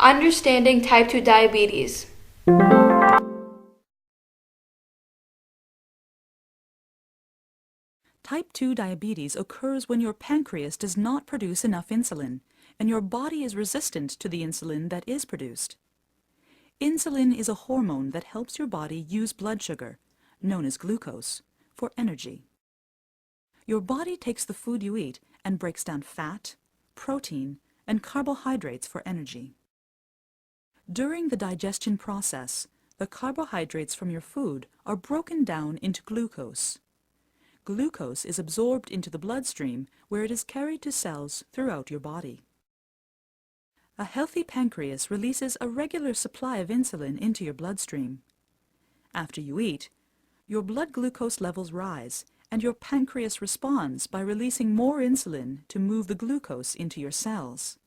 Understanding type 2 diabetes. Type 2 diabetes occurs when your pancreas does not produce enough insulin, and your body is resistant to the insulin that is produced. Insulin is a hormone that helps your body use blood sugar, known as glucose, for energy. Your body takes the food you eat and breaks down fat, protein, and carbohydrates for energy. During the digestion process, the carbohydrates from your food are broken down into glucose. Glucose is absorbed into the bloodstream where it is carried to cells throughout your body. A healthy pancreas releases a regular supply of insulin into your bloodstream. After you eat, your blood glucose levels rise, and your pancreas responds by releasing more insulin to move the glucose into your cells.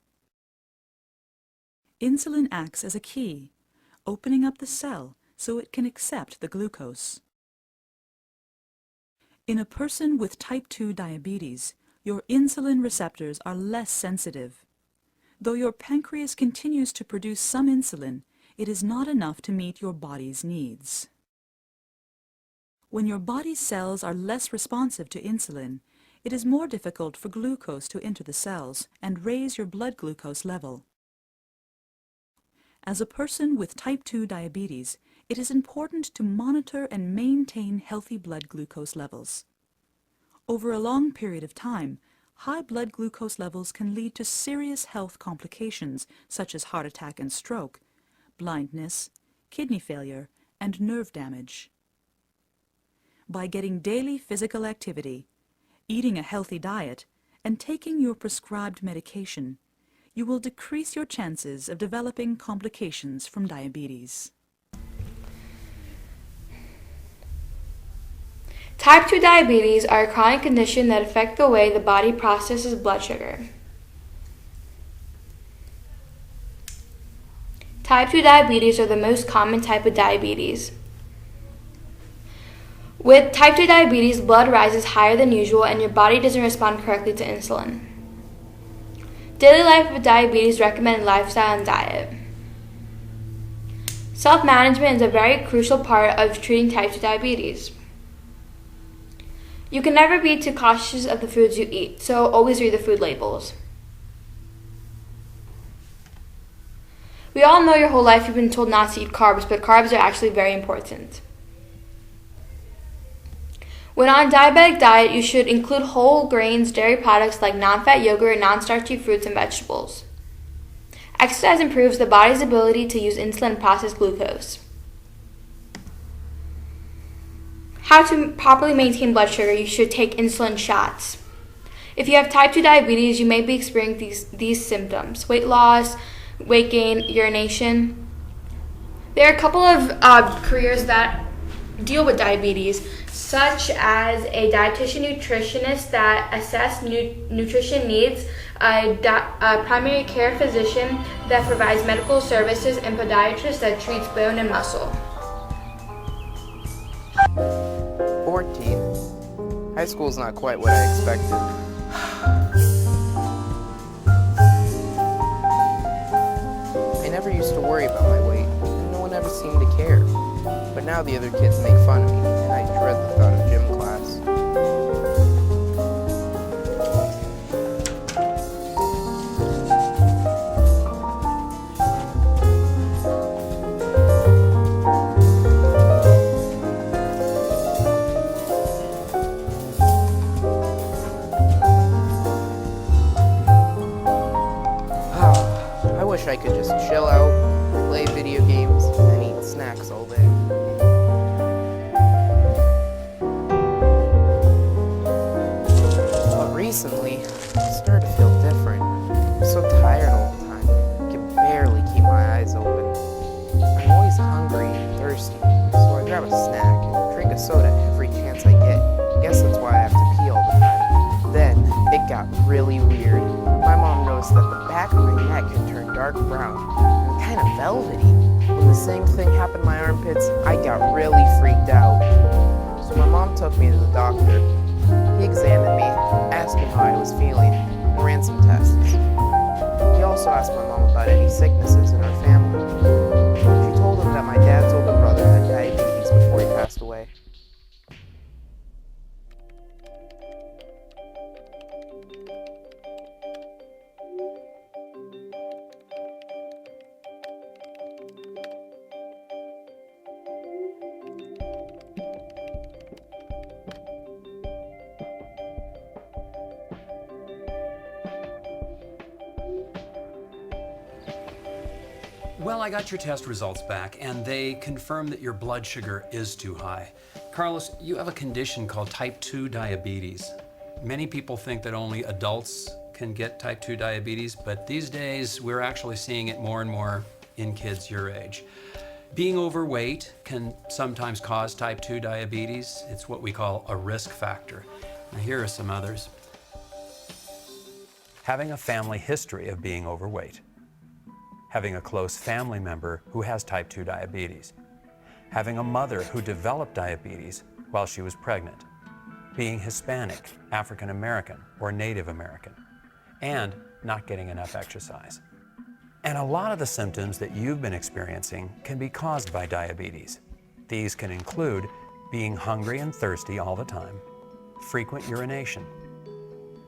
Insulin acts as a key, opening up the cell so it can accept the glucose. In a person with type 2 diabetes, your insulin receptors are less sensitive. Though your pancreas continues to produce some insulin, it is not enough to meet your body's needs. When your body's cells are less responsive to insulin, it is more difficult for glucose to enter the cells and raise your blood glucose level. As a person with type 2 diabetes, it is important to monitor and maintain healthy blood glucose levels. Over a long period of time, high blood glucose levels can lead to serious health complications such as heart attack and stroke, blindness, kidney failure, and nerve damage. By getting daily physical activity, eating a healthy diet, and taking your prescribed medication, you will decrease your chances of developing complications from diabetes. Type 2 diabetes are a chronic condition that affect the way the body processes blood sugar. Type 2 diabetes are the most common type of diabetes. With type 2 diabetes, blood rises higher than usual and your body doesn't respond correctly to insulin. Daily life with diabetes recommended lifestyle and diet. Self-management is a very crucial part of treating type 2 diabetes. You can never be too cautious of the foods you eat, so always read the food labels. We all know your whole life you've been told not to eat carbs, but carbs are actually very important. When on a diabetic diet, you should include whole grains, dairy products like non-fat yogurt, and non-starchy fruits and vegetables. Exercise improves the body's ability to use insulin and process glucose. How to properly maintain blood sugar, you should take insulin shots. If you have type 2 diabetes, you may be experiencing these symptoms: weight loss, weight gain, urination. There are a couple of careers that deal with diabetes, such as a dietitian nutritionist that assess nutrition needs, a primary care physician that provides medical services, and podiatrist that treats bone and muscle. 14. High school's not quite what I expected. I never used to worry about my weight, and no one ever seemed to care. But now the other kids make fun of me, and I dread the thought of gym class. I wish I could just chill out, play video games, and eat snacks all day. But recently, I started to feel different. I'm so tired all the time. I can barely keep my eyes open. I'm always hungry and thirsty, so I grab a snack and drink a soda every chance I get. I guess that's why I have to pee all the time. Then, it got really weird. My mom noticed that the back of my neck had turned dark brown and kind of velvety. When the same thing happened to my armpits, I got really freaked out. So my mom took me to the doctor. He examined me, asked me how I was feeling, and ran some tests. He also also asked my mom about any sicknesses in our family. She told him that my dad's older brother had diabetes before he passed away. Well, I got your test results back, and they confirm that your blood sugar is too high. Carlos, you have a condition called type 2 diabetes. Many people think that only adults can get type 2 diabetes, but these days we're actually seeing it more and more in kids your age. Being overweight can sometimes cause type 2 diabetes. It's what we call a risk factor. Now, here are some others. Having a family history of being overweight. Having a close family member who has type 2 diabetes, having a mother who developed diabetes while she was pregnant, being Hispanic, African American, or Native American, and not getting enough exercise. And a lot of the symptoms that you've been experiencing can be caused by diabetes. These can include being hungry and thirsty all the time, frequent urination,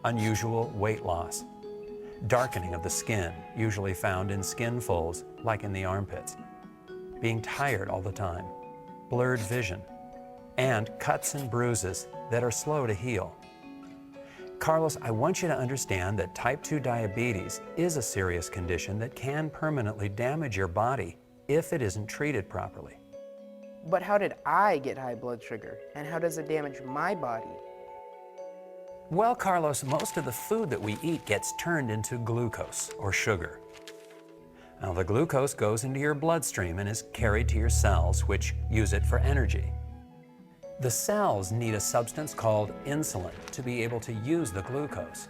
unusual weight loss, darkening of the skin, usually found in skin folds, like in the armpits, being tired all the time, blurred vision, and cuts and bruises that are slow to heal. Carlos, I want you to understand that type 2 diabetes is a serious condition that can permanently damage your body if it isn't treated properly. But how did I get high blood sugar, and how does it damage my body? Well, Carlos, most of the food that we eat gets turned into glucose, or sugar. Now, the glucose goes into your bloodstream and is carried to your cells, which use it for energy. The cells need a substance called insulin to be able to use the glucose.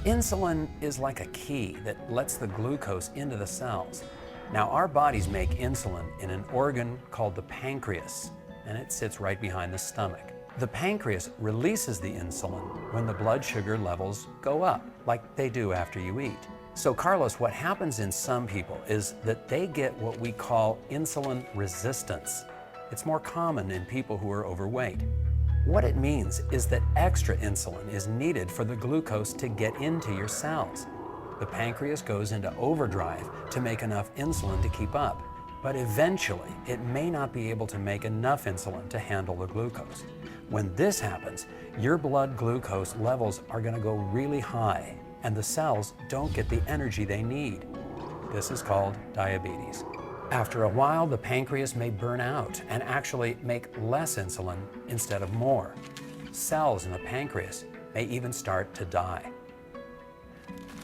Insulin is like a key that lets the glucose into the cells. Now, our bodies make insulin in an organ called the pancreas, and it sits right behind the stomach. The pancreas releases the insulin when the blood sugar levels go up, like they do after you eat. So Carlos, what happens in some people is that they get what we call insulin resistance. It's more common in people who are overweight. What it means is that extra insulin is needed for the glucose to get into your cells. The pancreas goes into overdrive to make enough insulin to keep up, but eventually it may not be able to make enough insulin to handle the glucose. When this happens, your blood glucose levels are going to go really high, and the cells don't get the energy they need. This is called diabetes. After a while, the pancreas may burn out and actually make less insulin instead of more. Cells in the pancreas may even start to die.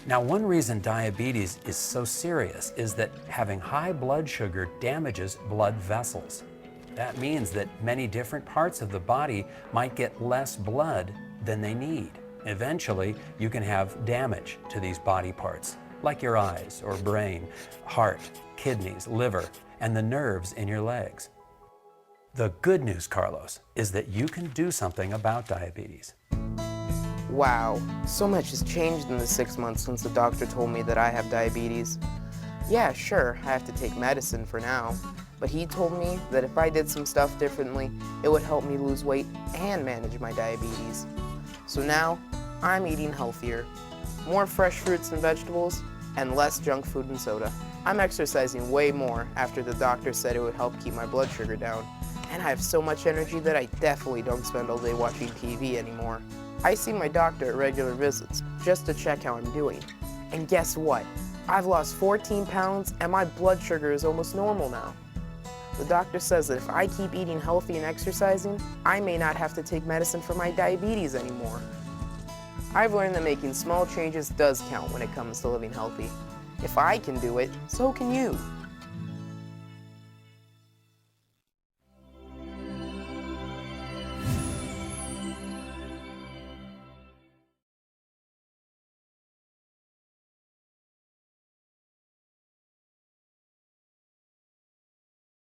Now, one reason diabetes is so serious is that having high blood sugar damages blood vessels. That means that many different parts of the body might get less blood than they need. Eventually, you can have damage to these body parts, like your eyes or brain, heart, kidneys, liver, and the nerves in your legs. The good news, Carlos, is that you can do something about diabetes. Wow, so much has changed in the 6 months since the doctor told me that I have diabetes. Yeah, sure, I have to take medicine for now, but he told me that if I did some stuff differently, it would help me lose weight and manage my diabetes. So now, I'm eating healthier, more fresh fruits and vegetables, and less junk food and soda. I'm exercising way more after the doctor said it would help keep my blood sugar down, and I have so much energy that I definitely don't spend all day watching TV anymore. I see my doctor at regular visits just to check how I'm doing. And guess what? I've lost 14 pounds and my blood sugar is almost normal now. The doctor says that if I keep eating healthy and exercising, I may not have to take medicine for my diabetes anymore. I've learned that making small changes does count when it comes to living healthy. If I can do it, so can you.